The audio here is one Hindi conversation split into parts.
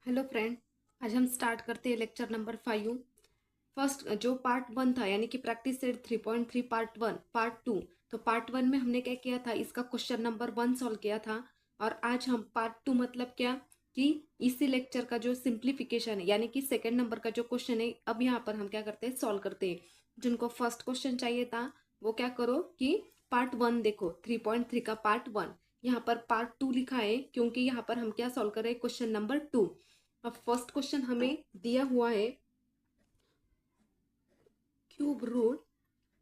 Hello friend. आज हम स्टार्ट करते हैं लेक्चर नंबर 5। फर्स्ट जो पार्ट 1 था यानी कि प्रैक्टिस सेट 3.3 पार्ट 1 पार्ट 2। तो पार्ट 1 में हमने क्या किया था, इसका क्वेश्चन नंबर 1 सॉल्व किया था। और आज हम पार्ट 2 मतलब क्या कि इसी लेक्चर का जो सिंप्लीफिकेशन है यानी कि सेकेंड नंबर का जो क्वेश्चन है, अब यहाँ पर हम क्या करते हैं, सॉल्व करते हैं। जिनको फर्स्ट क्वेश्चन चाहिए था वो क्या करो कि पार्ट 1 देखो, 3.3 का पार्ट 1। यहाँ पर पार्ट 2 लिखा है क्योंकि यहाँ पर हम क्या सॉल्व कर रहे हैं, क्वेश्चन नंबर 2। अब फर्स्ट क्वेश्चन हमें दिया हुआ है, क्यूब रूट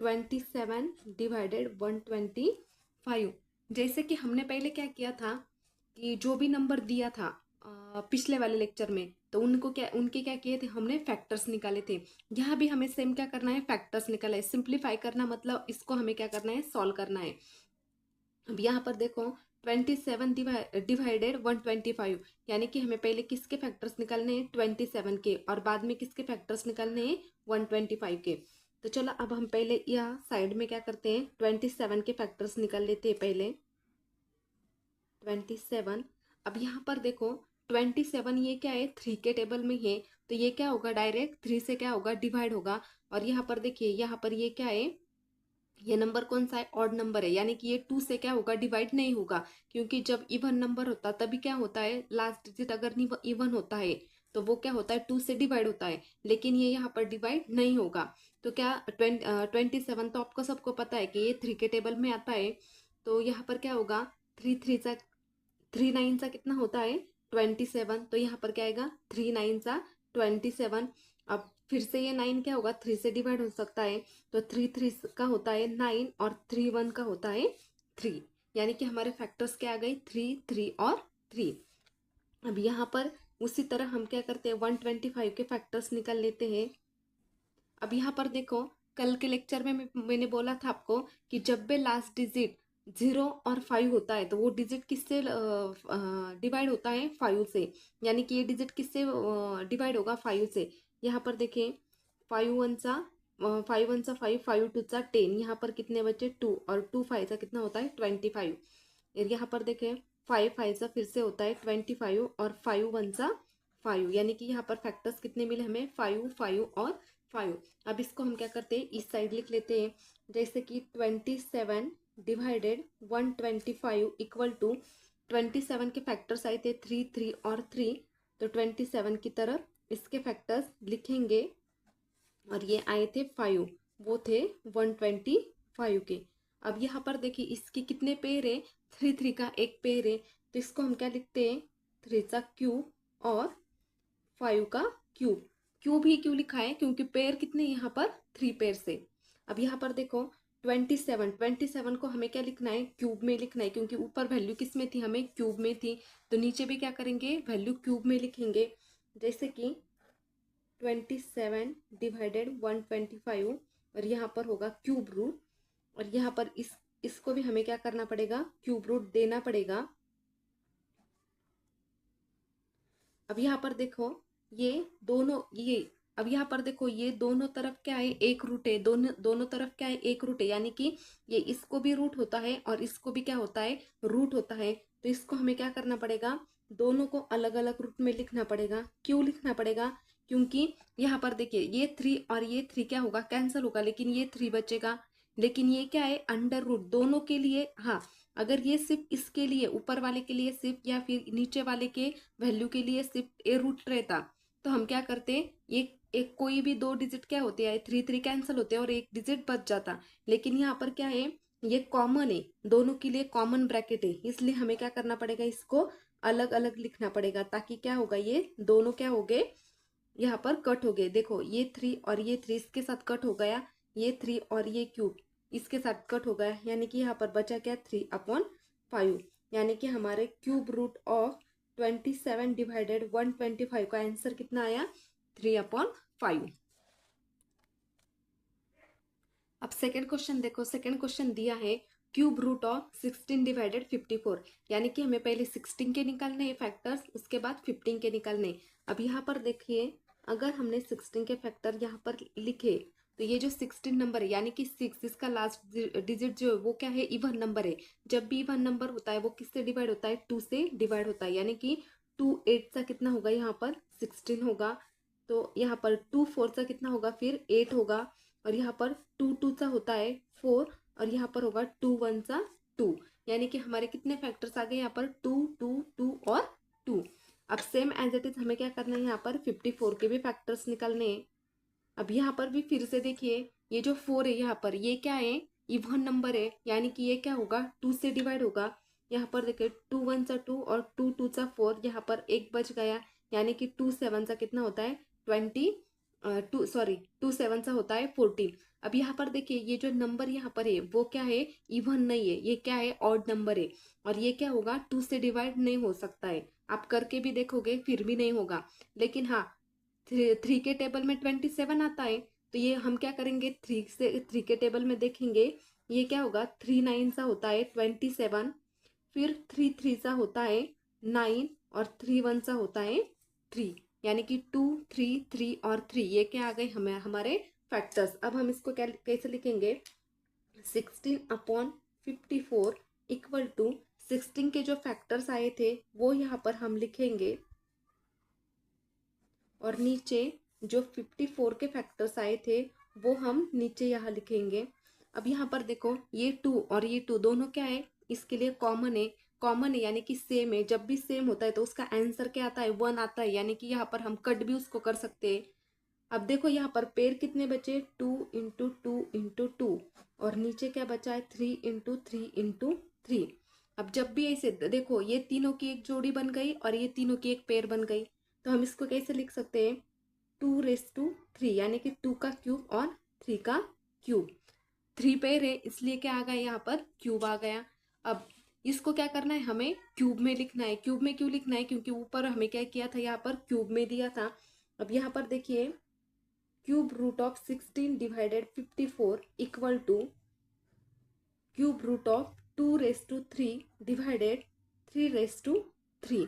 27 डिवाइडेड 125। जैसे कि हमने पहले क्या किया था कि जो भी नंबर दिया था पिछले वाले लेक्चर में, तो उनके क्या किए थे, हमने फैक्टर्स निकाले थे। यहाँ भी हमें सेम क्या करना है, फैक्टर्स निकाला है। सिंप्लीफाई करना मतलब इसको हमें क्या करना है, सॉल्व करना है। अब यहाँ पर देखो 27 डिवाइडेड 125, यानी कि हमें पहले किसके फैक्टर्स निकालने हैं, 27 के, और बाद में किसके फैक्टर्स निकालने हैं, 125 के। तो चलो अब हम पहले यह साइड में क्या करते हैं, 27 के फैक्टर्स निकाल लेते हैं पहले। 27। अब यहाँ पर देखो 27 ये क्या है, 3 के टेबल में है, तो ये क्या होगा, डायरेक्ट 3 से क्या होगा, डिवाइड होगा। और यहाँ पर देखिए, यहाँ पर ये क्या है, ये नंबर कौन सा है, ऑड नंबर है, यानी कि ये 2 से क्या होगा, डिवाइड नहीं होगा। क्योंकि जब इवन नंबर होता तभी क्या होता है, लास्ट डिजिट अगर इवन होता है तो वो क्या होता है, 2 से डिवाइड होता है। लेकिन ये यहाँ पर डिवाइड नहीं होगा। तो क्या 27 तो आपको सबको पता है कि ये 3 के टेबल में आता है। तो यहाँ पर क्या होगा, 3 9 सा कितना होता है, 27। तो यहाँ पर क्या आएगा, 3 9 सा 27। अब फिर से ये 9 क्या होगा, 3 से डिवाइड हो सकता है। तो 3 3 का होता है 9 और 3 1 का होता है 3। यानी कि हमारे फैक्टर्स क्या आ गए, 3 3 और 3। अब यहाँ पर उसी तरह हम क्या करते हैं, 125 के फैक्टर्स निकाल लेते हैं। अब यहाँ पर देखो, कल के लेक्चर में मैंने बोला था आपको कि जब भी लास्ट डिजिट 0 और 5 होता है तो वो डिजिट किससे डिवाइड होता है, 5 से। यानी कि ये डिजिट किससे डिवाइड होगा, 5 से। यहाँ पर देखें, 5 1 सा 5, 5 2 सा 10, यहाँ पर कितने बचे, 2, और 2 5 सा कितना होता है, 25। यहाँ पर देखें, 5 5 सा फिर से होता है 25, और 5 1 सा 5, यानी कि यहाँ पर फैक्टर्स कितने मिले हमें, 5 5 और 5। अब इसको हम क्या करते हैं, इस साइड लिख लेते हैं। जैसे कि 27 डिवाइडेड 125 इक्वल टू, 27 के फैक्टर्स आए थे 3 3 और 3। तो 27 की तरफ इसके फैक्टर्स लिखेंगे, और ये आए थे 5, वो थे 125 के। अब यहाँ पर देखिए इसके कितने पेयर है, 3 3 का एक पेयर है। तो इसको हम क्या लिखते हैं, 3 सा क्यूब और 5 का क्यूब। क्यूब ही क्यों लिखा है, क्योंकि पेयर कितने यहाँ पर, 3 पेयर से। अब यहाँ पर देखो 27 को हमें क्या लिखना है, क्यूब में लिखना है, क्योंकि ऊपर वैल्यू किस में थी, हमें क्यूब में थी। तो नीचे भी क्या करेंगे, वैल्यू क्यूब में लिखेंगे। जैसे कि 27 डिवाइडेड 125, और यहाँ पर होगा क्यूब रूट। और यहाँ पर इसको भी हमें क्या करना पड़ेगा, क्यूब रूट देना पड़ेगा। अब यहाँ पर देखो ये दोनों, ये अब यहाँ पर देखो ये दोनों तरफ क्या है, एक रूट है, दोनों दोनों तरफ क्या है, एक रूट है। यानी कि ये इसको भी रूट होता है और इसको भी क्या होता है, रूट होता है। तो इसको हमें क्या करना पड़ेगा, दोनों को अलग अलग रूट में लिखना पड़ेगा। क्यों लिखना पड़ेगा, क्योंकि यहाँ पर देखिए ये 3 और ये 3 क्या होगा, कैंसिल होगा, लेकिन ये 3 बचेगा। लेकिन ये क्या है, अंडर रूट दोनों के लिए। हाँ, अगर ये सिर्फ इसके लिए, ऊपर वाले के लिए सिर्फ, या फिर नीचे वाले के वैल्यू के लिए सिर्फ ए रूट रहता, तो हम क्या करते, एक एक कोई भी 2 डिजिट क्या होते हैं, 3 3 कैंसिल होते हैं और एक डिजिट बच जाता। लेकिन यहाँ पर क्या है, ये कॉमन है, दोनों के लिए कॉमन ब्रैकेट है, इसलिए हमें क्या करना पड़ेगा, इसको अलग अलग लिखना पड़ेगा। ताकि क्या होगा, ये दोनों क्या हो गए, यहाँ पर कट हो गए। देखो ये 3 और ये 3 इसके साथ कट हो गया, ये 3 और ये क्यूब इसके साथ कट हो गया। यानी कि यहाँ पर बचा क्या, 3/5। यानी कि हमारे क्यूब रूट ऑफ 27 डिवाइडेड 125 का आंसर कितना आया, 3/5। अब सेकेंड क्वेश्चन देखो, सेकेंड क्वेश्चन दिया है क्यूब रूट ऑफ 16 डिवाइडेड 54। यानी कि हमें पहले 16 के निकालने हैं फैक्टर्स, उसके बाद 15 के निकालने। अब यहाँ पर देखिए, अगर हमने 16 के फैक्टर यहाँ पर लिखे, तो ये जो 16 नंबर है यानी कि 6, इसका लास्ट डिजिट जो है वो क्या है, इवन नंबर है। जब भी इवन नंबर होता है वो किससे डिवाइड होता है, 2 से डिवाइड होता है। यानी कि 2 8 सा कितना होगा यहाँ पर 16 होगा। तो यहाँ पर 2 4 सा कितना होगा फिर 8 होगा। और यहाँ पर 2 2 सा होता है 4 और यहाँ पर होगा 2 1 सा 2। यानी कि हमारे कितने फैक्टर्स आ गए यहाँ पर 2 2 2 और 2। अब सेम एज इट इज हमें क्या करना है यहाँ पर 54 के भी फैक्टर्स निकालने हैं। अब यहाँ पर भी फिर से देखिए ये जो 4 है यहाँ पर ये क्या है इवन नंबर है, यानी कि ये क्या होगा 2 से डिवाइड होगा। यहाँ पर देखिए 2 1 सा 2 और 2 2 सा 4, यहाँ पर एक बच गया यानी कि 2 7 सा कितना होता है 2 7 सा होता है 14। अब यहाँ पर देखिए ये जो नंबर यहाँ पर है वो क्या है इवन नहीं है, ये क्या है ऑड नंबर है। और ये क्या होगा 2 से डिवाइड नहीं हो सकता है, आप करके भी देखोगे फिर भी नहीं होगा। लेकिन हाँ 3 के टेबल में 27 आता है, तो ये हम क्या करेंगे 3 के टेबल में देखेंगे ये क्या होगा 3 9 सा होता है 27, फिर 3 3 सा होता है 9 और 3 1 सा होता है 3, यानी कि 2 3 3 और 3 ये क्या आ गए हमें हमारे फैक्टर्स। अब हम इसको कैसे लिखेंगे 16/54 इक्वल टू 16 के जो फैक्टर्स आए थे वो यहाँ पर हम लिखेंगे और नीचे जो 54 के फैक्टर्स आए थे वो हम नीचे यहाँ लिखेंगे। अब यहाँ पर देखो ये 2 और ये 2 दोनों क्या है इसके लिए कॉमन है यानी कि सेम है। जब भी सेम होता है तो उसका आंसर क्या आता है 1 आता है, यानी कि यहाँ पर हम कट भी उसको कर सकते हैं। अब देखो यहाँ पर पेड़ कितने बचे 2 इंटू 2 इंटू 2 और नीचे क्या बचा है 3 इंटू 3 इंटू 3। अब जब भी ऐसे देखो ये तीनों की एक जोड़ी बन गई और ये तीनों की एक पेयर बन गई, तो हम इसको कैसे लिख सकते हैं 2⁻3 यानी कि 2 का क्यूब और 3 का क्यूब। 3 पेयर है इसलिए क्या आ गया यहाँ पर क्यूब आ गया। अब इसको क्या करना है हमें क्यूब में लिखना है। क्यूब में क्यों लिखना है क्योंकि ऊपर हमें क्या किया था यहाँ पर क्यूब में दिया था। अब यहाँ पर देखिए cube root of 16 divided 54 equal to cube root of 2⁻3 divided 3⁻3।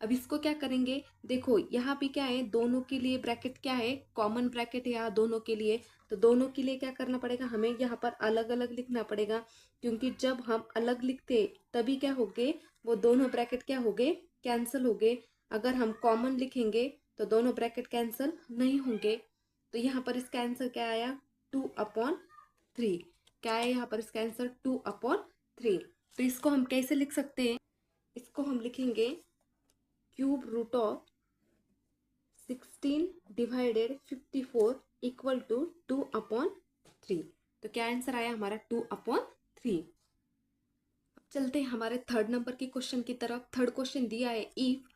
अब इसको क्या करेंगे देखो यहाँ पे क्या है दोनों के लिए ब्रैकेट क्या है कॉमन ब्रैकेट है यहाँ दोनों के लिए, तो दोनों के लिए क्या करना पड़ेगा हमें यहाँ पर अलग अलग लिखना पड़ेगा, क्योंकि जब हम अलग लिखते तभी क्या हो गए वो दोनों ब्रैकेट क्या हो गए कैंसिल हो गए। अगर हम कॉमन लिखेंगे तो दोनों ब्रैकेट कैंसिल नहीं होंगे। तो यहाँ पर इसका आंसर क्या आया 2/3। क्या है यहाँ पर इसका आंसर 2/3। तो इसको हम कैसे लिख सकते हैं, इसको हम लिखेंगे cube root of 16 divided 54 equal to 2/3। तो क्या आंसर आया हमारा 2/3। अब चलते हैं हमारे थर्ड नंबर के क्वेश्चन की तरफ। थर्ड क्वेश्चन दिया है if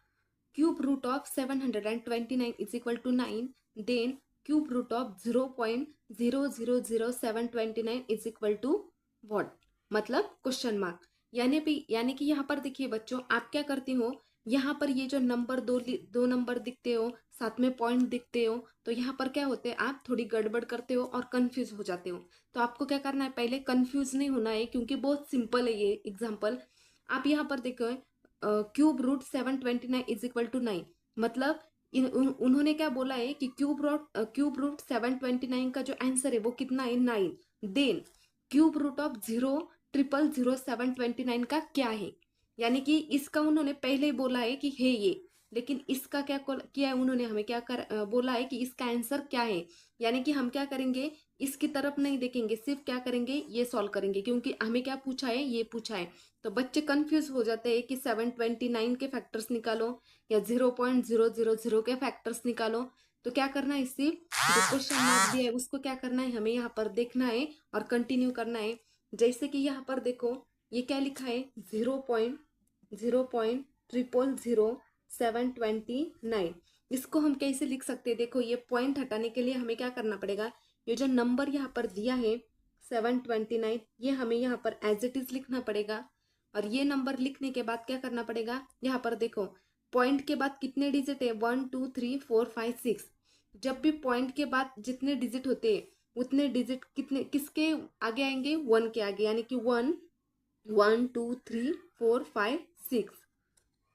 cube root of 729 is equal to 9 then cube root of 0.000729 is equal to what, मतलब क्वेश्चन मार्क। यानी कि यहाँ पर देखिए बच्चों आप क्या करते हो यहाँ पर ये जो नंबर दो नंबर दिखते हो साथ में पॉइंट दिखते हो, तो यहाँ पर क्या होते हैं आप थोड़ी गड़बड़ करते हो और कंफ्यूज हो जाते हो। तो आपको क्या करना है पहले कंफ्यूज नहीं होना है क्योंकि बहुत सिंपल है ये एग्जाम्पल। आप यहाँ पर देखो cube root 729 is equal to 9, मतलब उन्होंने क्या बोला है कि क्यूब रूट 729 का जो आंसर है वो कितना है 9। देन क्यूब रूट ऑफ 0,000,729 का क्या है, यानी कि इसका उन्होंने पहले बोला है कि है ये, लेकिन इसका क्या किया है उन्होंने हमें क्या बोला है कि इसका आंसर क्या है। यानी कि हम क्या करेंगे इसकी तरफ नहीं देखेंगे, सिर्फ क्या करेंगे ये सॉल्व करेंगे, क्योंकि हमें क्या पूछा है ये पूछा है। तो बच्चे कंफ्यूज हो जाते हैं कि 729 के फैक्टर्स निकालो या 0.000 के फैक्टर्स निकालो। तो क्या करना है सिर्फ जो क्वेश्चन मार्क दिया है उसको क्या करना है हमें यहाँ पर देखना है और कंटिन्यू करना है। जैसे कि यहाँ पर देखो ये क्या लिखा है 0.0000729, इसको हम कैसे लिख सकते हैं। देखो ये पॉइंट हटाने के लिए हमें क्या करना पड़ेगा, ये जो नंबर यहाँ पर दिया है 729 ये हमें यहाँ पर एज इट इज लिखना पड़ेगा। और ये नंबर लिखने के बाद क्या करना पड़ेगा, यहाँ पर देखो पॉइंट के बाद कितने डिजिट है 1 2 3 4 5 6। जब भी पॉइंट के बाद जितने डिजिट होते हैं उतने डिजिट कितने किसके आगे आएंगे 1 के आगे, यानी कि 1 1 2 3 4 5 6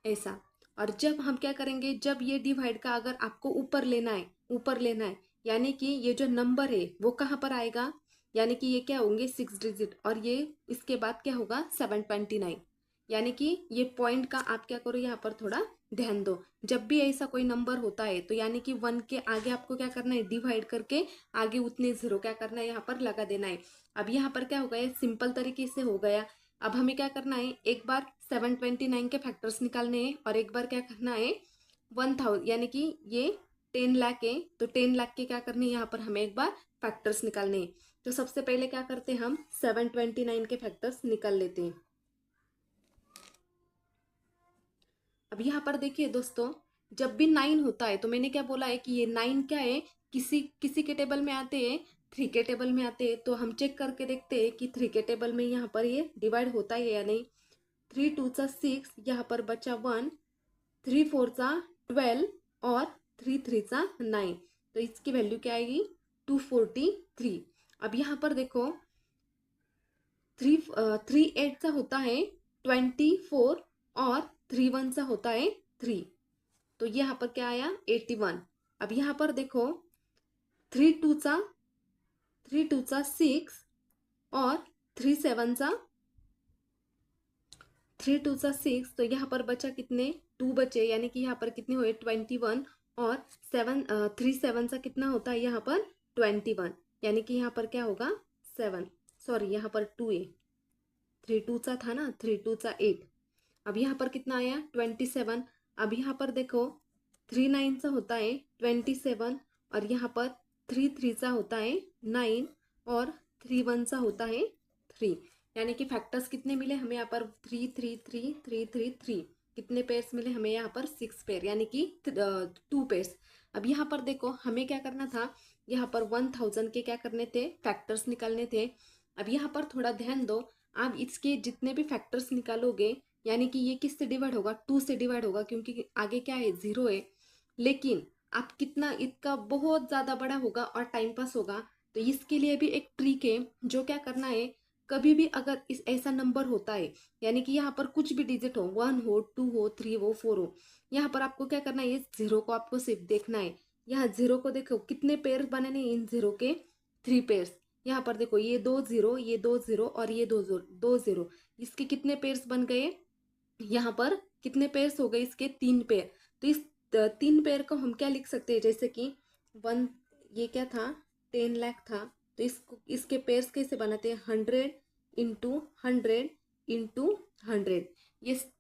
ऐसा। और जब हम क्या करेंगे जब ये डिवाइड का अगर आपको ऊपर लेना है यानी कि ये जो नंबर है वो कहाँ पर आएगा, यानी कि ये क्या होंगे 6 डिजिट और ये इसके बाद क्या होगा 729। यानी कि ये पॉइंट का आप क्या करो, यहाँ पर थोड़ा ध्यान दो। जब भी ऐसा कोई नंबर होता है तो यानी कि 1 के आगे आपको क्या करना है, डिवाइड करके आगे उतने जीरो क्या करना है, यहाँ पर लगा देना है। अब यहाँ पर क्या हो गया, सिंपल तरीके से हो गया। अब हमें क्या करना है, एक बार 729 के फैक्टर्स निकालने हैं और एक बार क्या करना है 1000, यानी कि ये 10 लाख है तो 10 लाख के क्या करने हैं, यहाँ पर हमें एक बार फैक्टर्स निकालने हैं। तो सबसे पहले क्या करते हैं, हम 729 के फैक्टर्स निकाल लेते हैं। अब यहाँ पर देखिए दोस्तों, जब भी 9 होता है तो मैंने क्या बोला है कि ये 9 क्या है, किसी किसी के टेबल में आते हैं, 3 के टेबल में आते हैं। तो हम चेक करके देखते हैं कि 3 के टेबल में यहाँ पर ये डिवाइड होता है या नहीं। 3 2 सा 6, यहाँ पर बचा 1, 3 4 सा 12 और 3 3 सा 9। तो इसकी वैल्यू क्या आएगी, 243। अब यहाँ पर देखो 3 8 सा होता है 24 और 3 1 सा होता है 3। तो यहाँ पर क्या आया 81। अब यहाँ पर देखो 3 2 सा 6 और 3 7 सा 3 2 सा 6। तो यहाँ पर बचा कितने, 2 बचे, यानी कि यहाँ पर कितने हुए 21 और 3 7 सा कितना होता है यहाँ पर 21, यानी कि यहाँ पर क्या होगा 7, सॉरी यहाँ पर 2 है, 3 2 सा था ना, 3 2 सा 8। अब यहाँ पर कितना आया 27। अब यहाँ पर देखो 3 9 सा होता है 27 और यहाँ पर 3 3 सा होता है 9 और 3 1 सा होता है 3। यानी कि फैक्टर्स कितने मिले हमें यहाँ पर 3 3 3 3 3 3। कितने पेयर्स मिले हमें यहाँ पर 6 पेयर, यानी कि 2 पेयर्स। अब यहाँ पर देखो हमें क्या करना था, यहाँ पर 1000 के क्या करने थे, फैक्टर्स निकालने थे। अब यहाँ पर थोड़ा ध्यान दो, आप इसके जितने भी फैक्टर्स निकालोगे यानी कि ये किससे डिवाइड होगा, 2 से डिवाइड होगा, क्योंकि आगे क्या है 0 है। लेकिन आप कितना, इसका बहुत ज़्यादा बड़ा होगा और टाइम पास होगा। तो इसके लिए भी एक ट्रिक है, जो क्या करना है, कभी भी अगर इस ऐसा नंबर होता है, यानी कि यहाँ पर कुछ भी डिजिट हो, 1 हो 2 हो 3 हो 4 हो, यहाँ पर आपको क्या करना है, ये जीरो को आपको सिर्फ देखना है। यहाँ जीरो को देखो कितने पेयर बने, इन जीरो के 3 पेयर्स। यहाँ पर देखो ये 2 जीरो, ये 2 जीरो और ये 2 जीरो, इसके कितने पेयर्स बन गए, यहाँ पर कितने पेयर्स हो गए, इसके 3 पेयर। तो इस 3 पेयर को हम क्या लिख सकते हैं, जैसे कि 1, ये क्या था 10 लाख था, तो इसको इसके पेयर्स कैसे बनाते हैं, 100 इंटू 100 इंटू 100।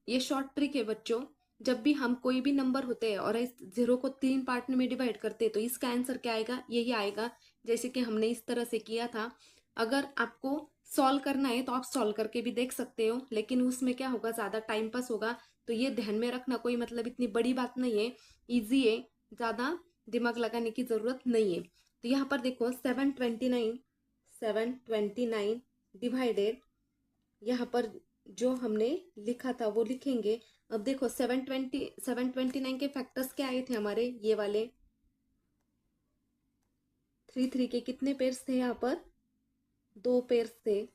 ये शॉर्ट ट्रिक है बच्चों। जब भी हम कोई भी नंबर होते हैं और इस जीरो को 3 पार्ट में डिवाइड करते हैं तो इसका आंसर क्या आएगा, यही आएगा, जैसे कि हमने इस तरह से किया था। अगर आपको सॉल्व करना है तो आप सॉल्व करके भी देख सकते हो, लेकिन उसमें क्या होगा, ज़्यादा टाइम पास होगा। तो ये ध्यान में रखना, कोई मतलब इतनी बड़ी बात नहीं है, इजी है, ज़्यादा दिमाग लगाने की ज़रूरत नहीं है। तो यहाँ पर देखो 729 डिवाइडेड, यहाँ पर जो हमने लिखा था वो लिखेंगे। अब देखो 729 के फैक्टर्स क्या आए थे हमारे, ये वाले 3 3 के कितने पेयर्स थे, यहाँ पर 2 पेयर्स थे।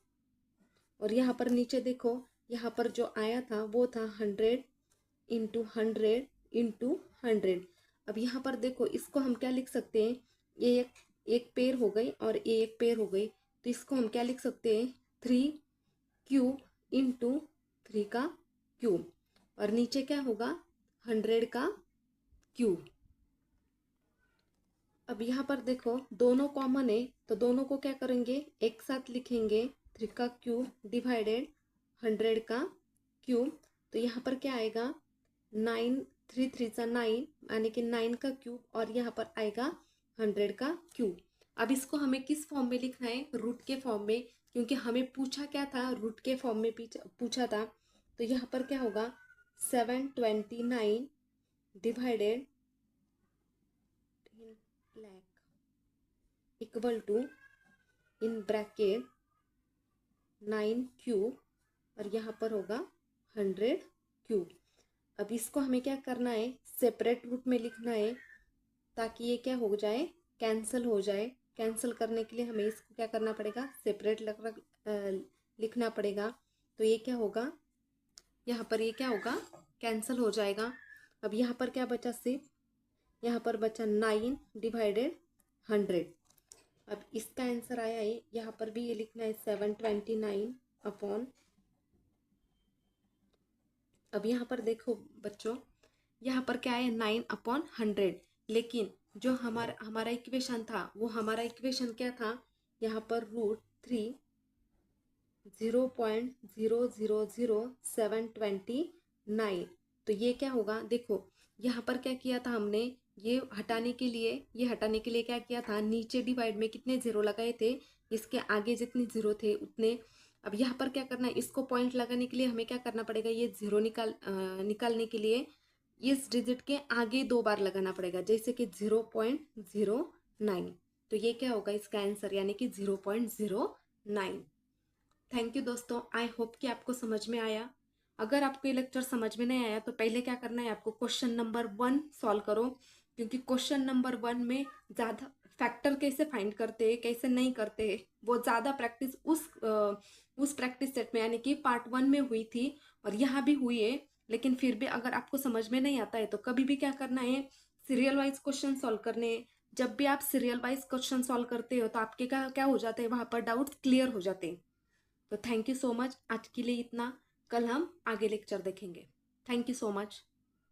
और यहाँ पर नीचे देखो, यहाँ पर जो आया था वो था 100 इंटू 100 इंटू 100। अब यहाँ पर देखो इसको हम क्या लिख सकते हैं, ये एक पेयर हो गई और ये एक पेयर हो गई, तो इसको हम क्या लिख सकते हैं, 3 क्यूब इंटू 3 का क्यूब, और नीचे क्या होगा 100 का क्यूब। अब यहाँ पर देखो दोनों कॉमन है तो दोनों को क्या करेंगे, एक साथ लिखेंगे, 3 का क्यूब डिवाइडेड 100 का क्यूब। तो यहाँ पर क्या आएगा 9, 3 3 सा 9, यानी कि 9 का क्यूब, और यहाँ पर आएगा 100 का क्यूब। अब इसको हमें किस फॉर्म में लिखना है, रूट के फॉर्म में, क्योंकि हमें पूछा क्या था, रूट के फॉर्म में पूछा था। तो यहाँ पर क्या होगा 729 divided lakh equal to in bracket 9 cube, और यहाँ पर होगा 100 क्यूब। अब इसको हमें क्या करना है, सेपरेट रूट में लिखना है, ताकि ये क्या हो जाए, कैंसिल हो जाए। कैंसिल करने के लिए हमें इसको क्या करना पड़ेगा, सेपरेट लिखना पड़ेगा। तो ये क्या होगा, यहाँ पर ये क्या होगा, कैंसिल हो जाएगा। अब यहाँ पर क्या बचा, सिर्फ यहाँ पर बचा 9 डिवाइडेड 100। अब इसका आंसर आया है, यहाँ पर भी ये लिखना है 729 अपॉन अब यहाँ पर देखो बच्चों, यहाँ पर क्या है 9/100, लेकिन जो हमारा हमारा इक्वेशन था, वो हमारा इक्वेशन क्या था, यहाँ पर √3 0.000729। तो ये क्या होगा, देखो यहाँ पर क्या किया था हमने, ये हटाने के लिए क्या किया था, नीचे डिवाइड में कितने जीरो लगाए थे, इसके आगे जितने जीरो थे उतने। अब यहाँ पर क्या करना है, इसको पॉइंट लगाने के लिए हमें क्या करना पड़ेगा, ये जीरो निकालने के लिए इस डिजिट के आगे 2 बार लगाना पड़ेगा, जैसे कि 0.09। तो ये क्या होगा इसका आंसर, यानी कि 0.09। थैंक यू दोस्तों, आई होप कि आपको समझ में आया। अगर आपको ये लेक्चर समझ में नहीं आया तो पहले क्या करना है, आपको क्वेश्चन नंबर 1 सॉल्व करो, क्योंकि क्वेश्चन नंबर 1 में ज़्यादा फैक्टर कैसे फाइंड करते हैं कैसे नहीं करते हैं, वो ज़्यादा प्रैक्टिस उस प्रैक्टिस सेट में यानी कि पार्ट 1 में हुई थी, और यहाँ भी हुई है। लेकिन फिर भी अगर आपको समझ में नहीं आता है तो कभी भी क्या करना है, सीरियल वाइज क्वेश्चन सॉल्व करने हैं। जब भी आप सीरियल वाइज क्वेश्चन सॉल्व करते हो तो आपके क्या क्या हो जाते हैं, वहाँ पर डाउट्स क्लियर हो जाते हैं। तो थैंक यू सो मच, आज के लिए इतना। कल हम आगे लेक्चर देखेंगे। Thank you so much.